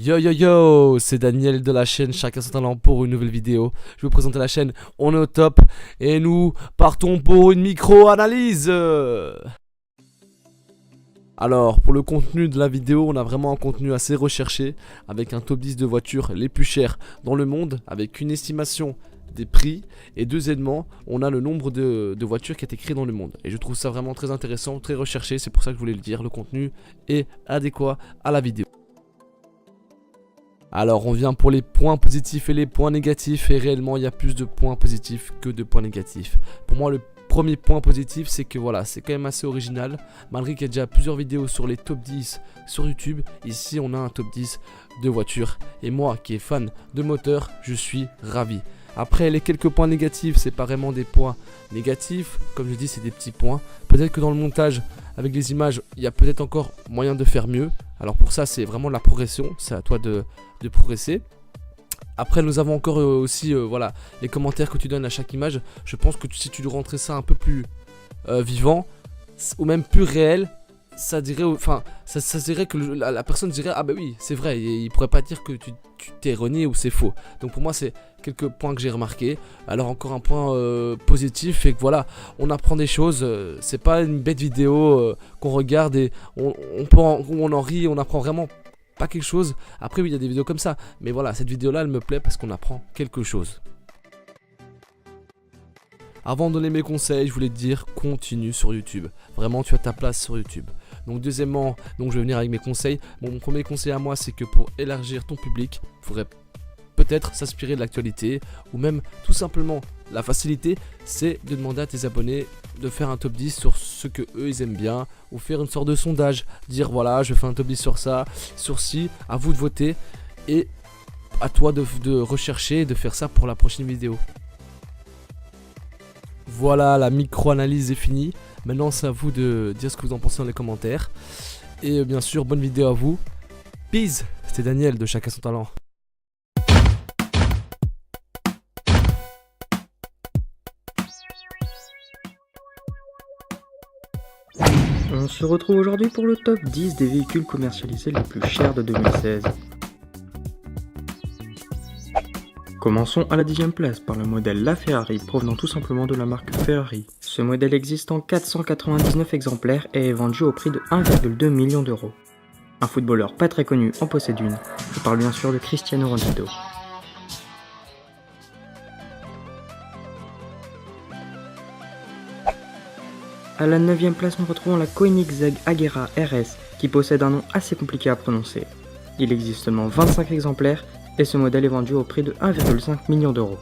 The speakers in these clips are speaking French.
Yo yo yo, c'est Daniel de la chaîne Chacun son talent pour une nouvelle vidéo. Je vais vous présenter la chaîne, on est au top et nous partons pour une micro-analyse. Alors pour le contenu de la vidéo, on a vraiment un contenu assez recherché avec un top 10 de voitures les plus chères dans le monde, avec une estimation des prix et deuxièmement on a le nombre de voitures qui a été créé dans le monde et je trouve ça vraiment très intéressant, très recherché, c'est pour ça que je voulais le dire, le contenu est adéquat à la vidéo. Alors on vient pour les points positifs et les points négatifs et réellement il y a plus de points positifs que de points négatifs. Pour moi le premier point positif c'est que voilà, c'est quand même assez original. Malgré qu'il y a déjà plusieurs vidéos sur les top 10 sur YouTube, ici on a un top 10 de voitures. Et moi qui est fan de moteur, je suis ravi. Après les quelques points négatifs, c'est pas vraiment des points négatifs, comme je dis c'est des petits points. Peut-être que dans le montage avec les images, il y a peut-être encore moyen de faire mieux. Alors pour ça c'est vraiment la progression, c'est à toi de progresser. Après nous avons encore aussi voilà, les commentaires que tu donnes à chaque image. Je pense que si tu rentrais ça un peu plus vivant ou même plus réel, ça dirait, enfin, ça dirait que la personne dirait ah bah oui c'est vrai, et il pourrait pas dire que tu t'es renié ou c'est faux. Donc pour moi c'est quelques points que j'ai remarqué. Alors encore un point positif et que voilà, on apprend des choses, c'est pas une bête vidéo qu'on regarde et on en rit, on apprend vraiment pas quelque chose. Après oui il y a des vidéos comme ça, mais voilà cette vidéo là elle me plaît parce qu'on apprend quelque chose. Avant de donner mes conseils, je voulais te dire, continue sur YouTube. Vraiment, tu as ta place sur YouTube. Donc deuxièmement, je vais venir avec mes conseils. Bon, mon premier conseil à moi, c'est que pour élargir ton public, il faudrait peut-être s'inspirer de l'actualité ou même tout simplement la facilité, c'est de demander à tes abonnés de faire un top 10 sur ce que eux ils aiment bien ou faire une sorte de sondage, dire voilà, je fais un top 10 sur ça, sur ci, à vous de voter et à toi de rechercher et de faire ça pour la prochaine vidéo. Voilà, la micro-analyse est finie. Maintenant, c'est à vous de dire ce que vous en pensez dans les commentaires. Et bien sûr, bonne vidéo à vous. Peace, c'était Daniel de Chacun son talent. On se retrouve aujourd'hui pour le top 10 des véhicules commercialisés les plus chers de 2016. Commençons à la 10e place par le modèle La Ferrari provenant tout simplement de la marque Ferrari. Ce modèle existe en 499 exemplaires et est vendu au prix de 1,2 million d'euros. Un footballeur pas très connu en possède une, je parle bien sûr de Cristiano Ronaldo. À la 9e place nous retrouvons la Koenigsegg Agera RS qui possède un nom assez compliqué à prononcer. Il existe seulement 25 exemplaires et ce modèle est vendu au prix de 1,5 million d'euros.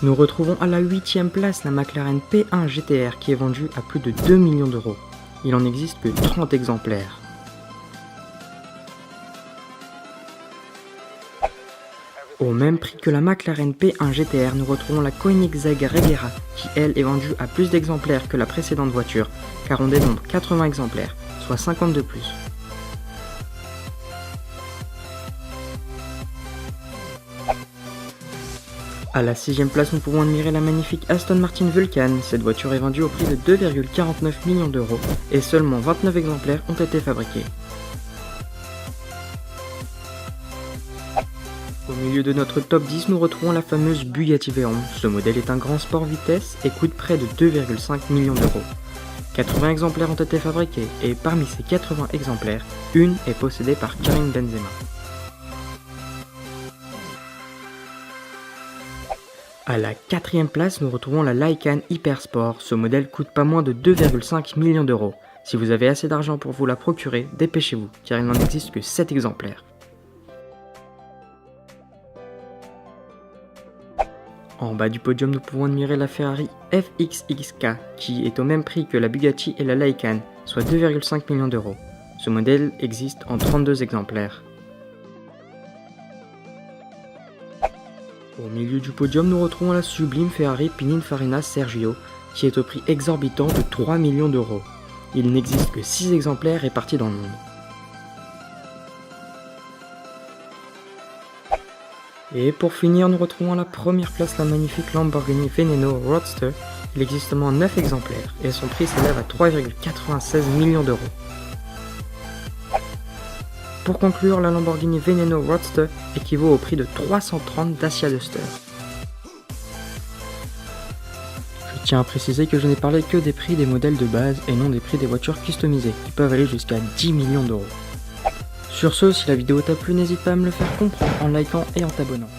Nous retrouvons à la 8e place la McLaren P1 GTR qui est vendue à plus de 2 millions d'euros. Il en existe que 30 exemplaires. Au même prix que la McLaren P1 GTR, nous retrouvons la Koenigsegg Regera qui elle est vendue à plus d'exemplaires que la précédente voiture car on dénombre 80 exemplaires, soit 50 de plus. À la 6e place nous pouvons admirer la magnifique Aston Martin Vulcan. Cette voiture est vendue au prix de 2,49 millions d'euros et seulement 29 exemplaires ont été fabriqués. Au milieu de notre top 10, nous retrouvons la fameuse Bugatti Veyron. Ce modèle est un grand sport vitesse et coûte près de 2,5 millions d'euros. 80 exemplaires ont été fabriqués et parmi ces 80 exemplaires, une est possédée par Karim Benzema. À la 4e place, nous retrouvons la Lycan Hypersport. Ce modèle coûte pas moins de 2,5 millions d'euros. Si vous avez assez d'argent pour vous la procurer, dépêchez-vous car il n'en existe que 7 exemplaires. En bas du podium, nous pouvons admirer la Ferrari FXXK, qui est au même prix que la Bugatti et la Lycan, soit 2,5 millions d'euros. Ce modèle existe en 32 exemplaires. Au milieu du podium, nous retrouvons la sublime Ferrari Pininfarina Sergio, qui est au prix exorbitant de 3 millions d'euros. Il n'existe que 6 exemplaires répartis dans le monde. Et pour finir, nous retrouvons à la première place la magnifique Lamborghini Veneno Roadster Il existe seulement 9 exemplaires et son prix s'élève à 3,96 millions d'euros. Pour conclure, la Lamborghini Veneno Roadster équivaut au prix de 330 Dacia Duster. Je tiens à préciser que je n'ai parlé que des prix des modèles de base et non des prix des voitures customisées, qui peuvent aller jusqu'à 10 millions d'euros. Sur ce, si la vidéo t'a plu, n'hésite pas à me le faire comprendre en likant et en t'abonnant.